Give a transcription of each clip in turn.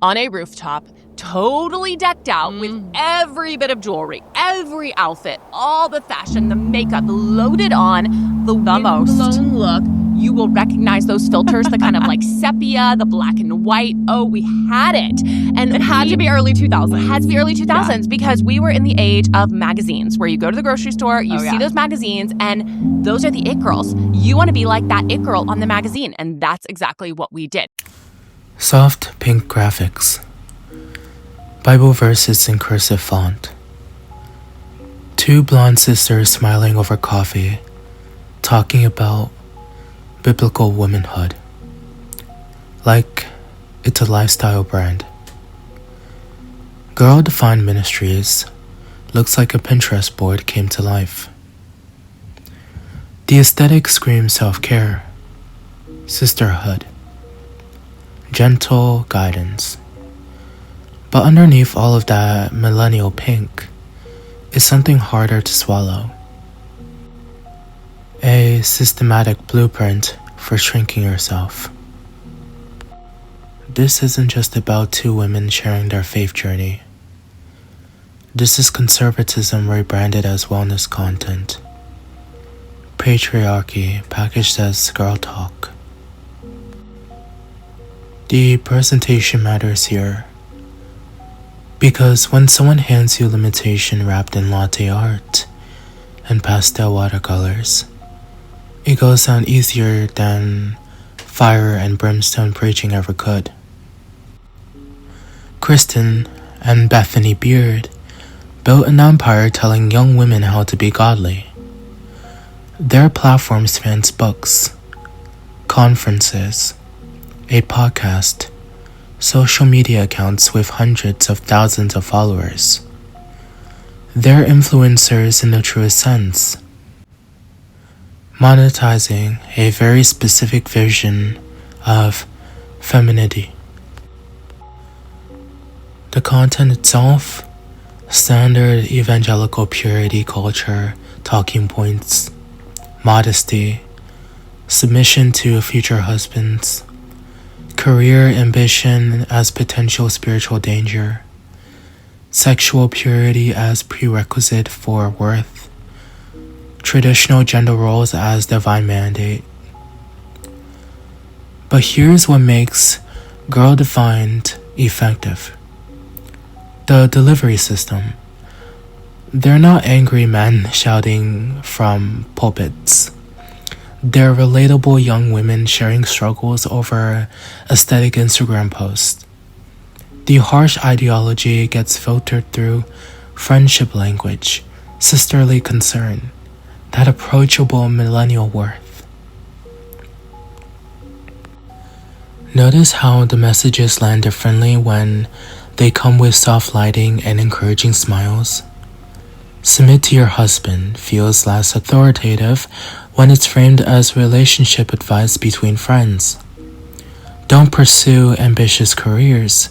on a rooftop, totally decked out with every bit of jewelry, every outfit, all the fashion, the makeup, loaded on, the most look. You will recognize those filters, the kind of like sepia, the black and white. Oh, we had it. And it had to be early 2000s. Had to be early 2000s because we were in the age of magazines where you go to the grocery store, you see those magazines, and those are the it girls. You want to be like that it girl on the magazine, and that's exactly what we did. Soft pink graphics. Bible verses in cursive font. Two blonde sisters smiling over coffee, talking about biblical womanhood. Like it's a lifestyle brand. Girl Defined Ministries looks like a Pinterest board came to life. The aesthetic screams self-care, sisterhood, gentle guidance. But underneath all of that millennial pink is something harder to swallow. A systematic blueprint for shrinking yourself. This isn't just about two women sharing their faith journey. This is conservatism rebranded as wellness content. Patriarchy packaged as girl talk. The presentation matters here. Because when someone hands you limitation wrapped in latte art and pastel watercolors, it goes down easier than fire and brimstone preaching ever could. Kristen and Bethany Beard built an empire telling young women how to be godly. Their platform spans books, conferences, a podcast, social media accounts with hundreds of thousands of followers. They're influencers in the truest sense, monetizing a very specific vision of femininity. The content itself, standard evangelical purity culture, talking points, modesty, submission to future husbands, career ambition as potential spiritual danger, sexual purity as prerequisite for worth, traditional gender roles as divine mandate. But here's what makes Girl Defined effective. The delivery system. They're not angry men shouting from pulpits. They're relatable young women sharing struggles over aesthetic Instagram posts. The harsh ideology gets filtered through friendship language, sisterly concern, that approachable millennial worth. Notice how the messages land differently when they come with soft lighting and encouraging smiles. Submit to your husband feels less authoritative when it's framed as relationship advice between friends. Don't pursue ambitious careers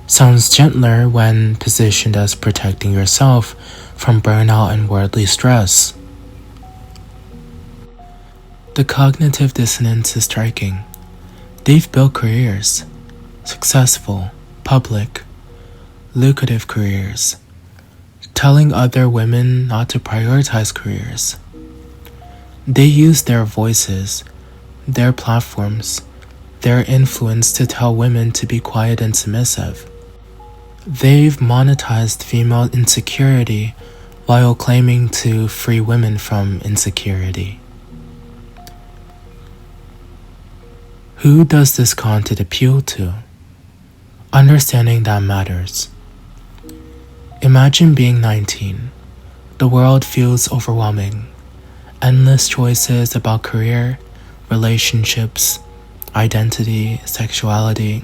sounds gentler when positioned as protecting yourself from burnout and worldly stress. The cognitive dissonance is striking. They've built careers, successful, public, lucrative careers, telling other women not to prioritize careers. They use their voices, their platforms, their influence to tell women to be quiet and submissive. They've monetized female insecurity while claiming to free women from insecurity. Who does this content appeal to? Understanding that matters. Imagine being 19. The world feels overwhelming. Endless choices about career, relationships, identity, sexuality.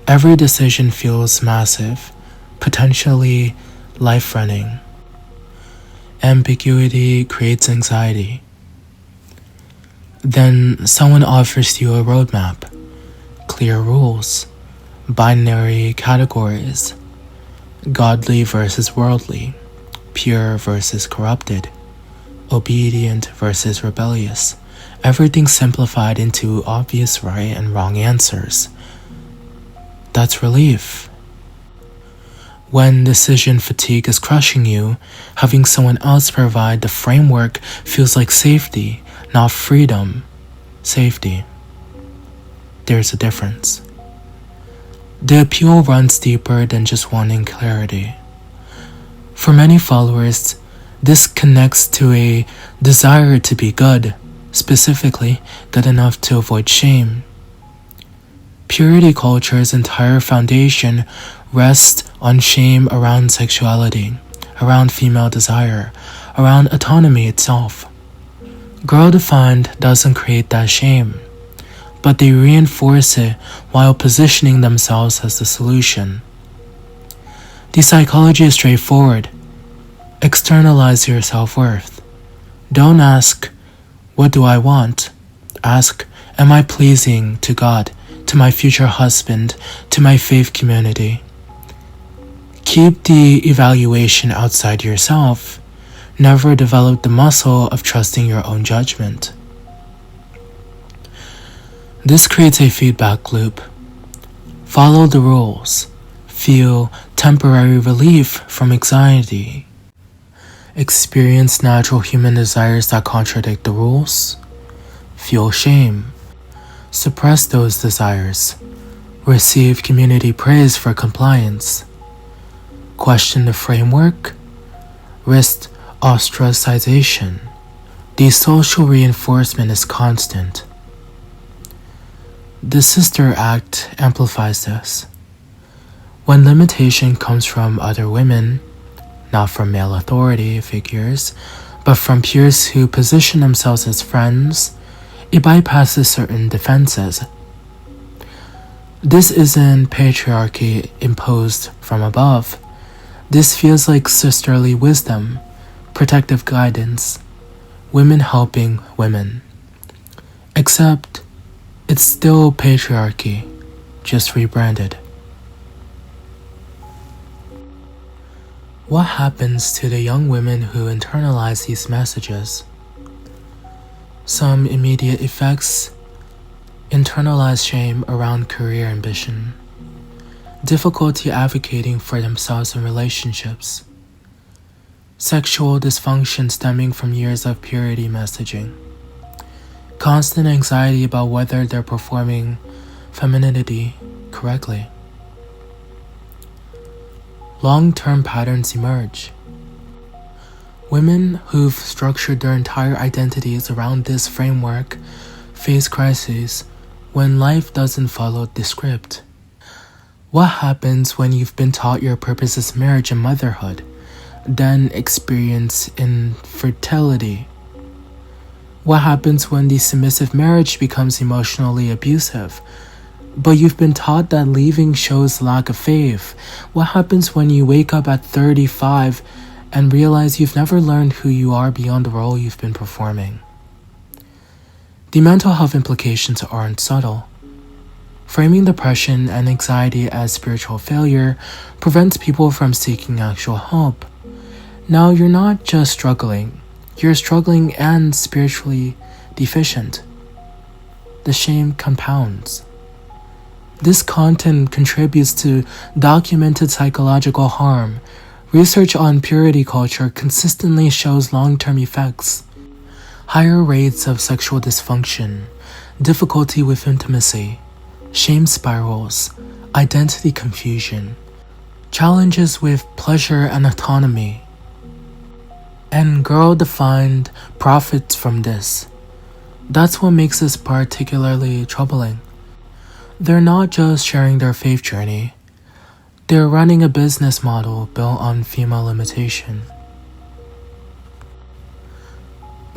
Every decision feels massive, potentially life-threatening. Ambiguity creates anxiety. Then someone offers you a roadmap, clear rules, binary categories, godly versus worldly, pure versus corrupted, obedient versus rebellious, everything simplified into obvious right and wrong answers. that's relief. When decision fatigue is crushing you, having someone else provide the framework feels like safety, not freedom. Safety. There's a difference. The appeal runs deeper than just wanting clarity. For many followers, this connects to a desire to be good, specifically good enough to avoid shame. Purity culture's entire foundation rests on shame around sexuality, around female desire, around autonomy itself. Girl Defined doesn't create that shame, but they reinforce it while positioning themselves as the solution. The psychology is straightforward. Externalize your self-worth. Don't ask, what do I want? Ask, am I pleasing to God, to my future husband, to my faith community? Keep the evaluation outside yourself. Never develop the muscle of trusting your own judgment. This creates a feedback loop. Follow the rules. Feel temporary relief from anxiety. Experience natural human desires that contradict the rules. Feel shame. Suppress those desires. Receive community praise for compliance. Question the framework. Risk ostracization. The social reinforcement is constant. The Sister Act amplifies this. When limitation comes from other women, not from male authority figures, but from peers who position themselves as friends, it bypasses certain defenses. This isn't patriarchy imposed from above. This feels like sisterly wisdom, protective guidance, women helping women. Except, it's still patriarchy, just rebranded. What happens to the young women who internalize these messages? Some immediate effects: internalized shame around career ambition, difficulty advocating for themselves in relationships, sexual dysfunction stemming from years of purity messaging, constant anxiety about whether they're performing femininity correctly. Long-term patterns emerge. Women who've structured their entire identities around this framework face crises when life doesn't follow the script. What happens when you've been taught your purpose is marriage and motherhood, then experience infertility? What happens when the submissive marriage becomes emotionally abusive, but you've been taught that leaving shows lack of faith? What happens when you wake up at 35 and realize you've never learned who you are beyond the role you've been performing? The mental health implications aren't subtle. Framing depression and anxiety as spiritual failure prevents people from seeking actual help. Now you're not just struggling, you're struggling and spiritually deficient. The shame compounds. This content contributes to documented psychological harm. Research on purity culture consistently shows long-term effects: higher rates of sexual dysfunction, difficulty with intimacy, shame spirals, identity confusion, challenges with pleasure and autonomy. And Girl Defined profits from this. That's what makes this particularly troubling. They're not just sharing their faith journey, they're running a business model built on female limitation.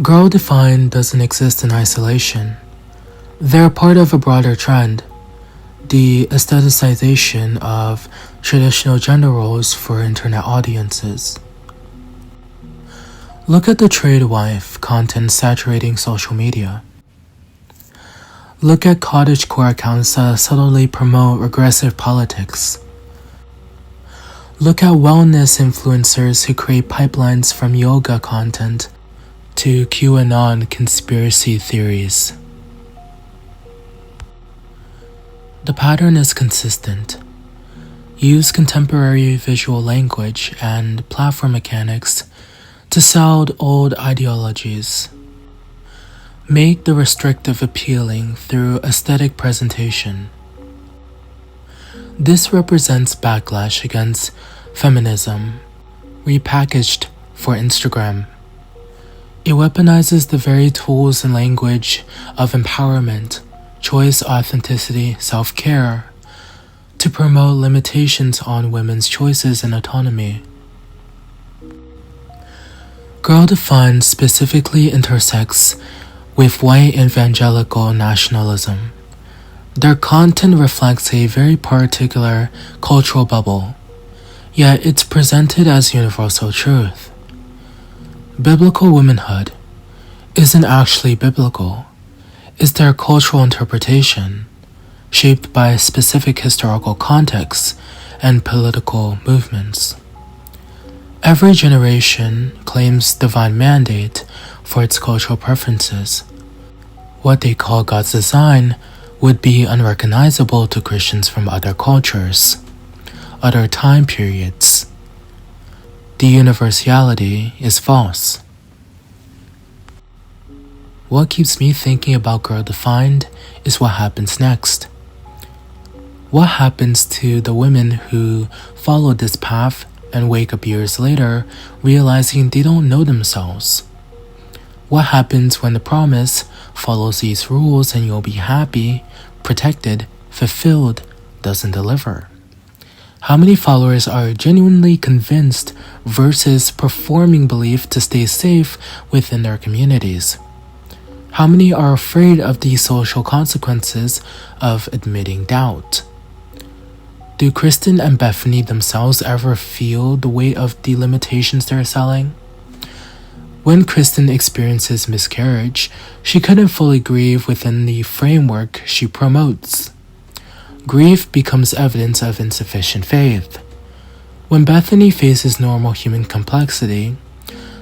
Girl Defined doesn't exist in isolation. They're part of a broader trend, the aestheticization of traditional gender roles for internet audiences. Look at the trade wife content saturating social media. Look at cottagecore accounts that subtly promote regressive politics. Look at wellness influencers who create pipelines from yoga content to QAnon conspiracy theories. The pattern is consistent. use contemporary visual language and platform mechanics to sell old ideologies, make the restrictive appealing through aesthetic presentation. This represents backlash against feminism, repackaged for Instagram. It weaponizes the very tools and language of empowerment, choice, authenticity, self-care, to promote limitations on women's choices and autonomy. Girl Defined specifically intersects with white evangelical nationalism. Their content reflects a very particular cultural bubble, yet it's presented as universal truth. Biblical womanhood isn't actually biblical. It's their cultural interpretation, shaped by specific historical contexts and political movements. Every generation claims divine mandate for its cultural preferences. What they call God's design would be unrecognizable to Christians from other cultures, other time periods. The universality is false. What keeps me thinking about Girl Defined is what happens next. What happens to the women who follow this path and wake up years later realizing they don't know themselves? What happens when the promise follows these rules and you'll be happy, protected, fulfilled doesn't deliver? How many followers are genuinely convinced versus performing belief to stay safe within their communities? How many are afraid of the social consequences of admitting doubt? Do Kristen and Bethany themselves ever feel the weight of the limitations they're selling? When Kristen experiences miscarriage, she couldn't fully grieve within the framework she promotes. Grief becomes evidence of insufficient faith. When Bethany faces normal human complexity,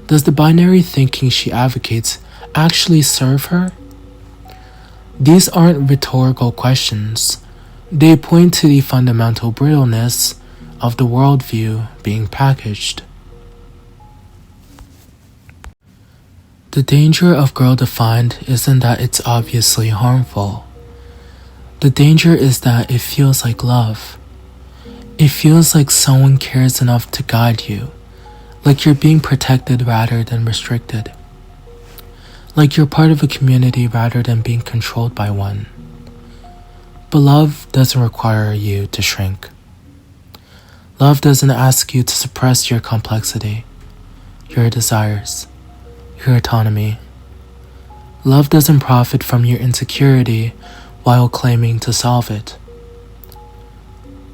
does the binary thinking she advocates actually serve her? These aren't rhetorical questions. They point to the fundamental brittleness of the worldview being packaged. The danger of Girl Defined isn't that it's obviously harmful. The danger is that it feels like love. It feels like someone cares enough to guide you, like you're being protected rather than restricted, like you're part of a community rather than being controlled by one. But love doesn't require you to shrink. Love doesn't ask you to suppress your complexity, your desires, your autonomy. Love doesn't profit from your insecurity while claiming to solve it.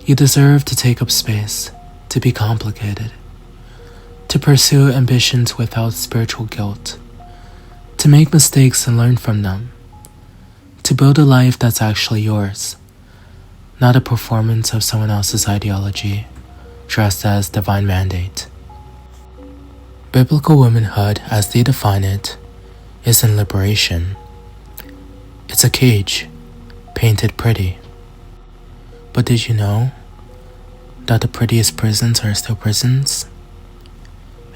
You deserve to take up space, to be complicated, to pursue ambitions without spiritual guilt, to make mistakes and learn from them, to build a life that's actually yours, not a performance of someone else's ideology dressed as divine mandate. Biblical womanhood, as they define it, isn't liberation. It's a cage, painted pretty. But did you know that the prettiest prisons are still prisons?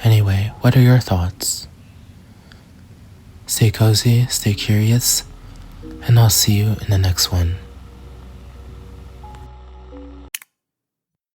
Anyway, what are your thoughts? Stay cozy, stay curious, and I'll see you in the next one.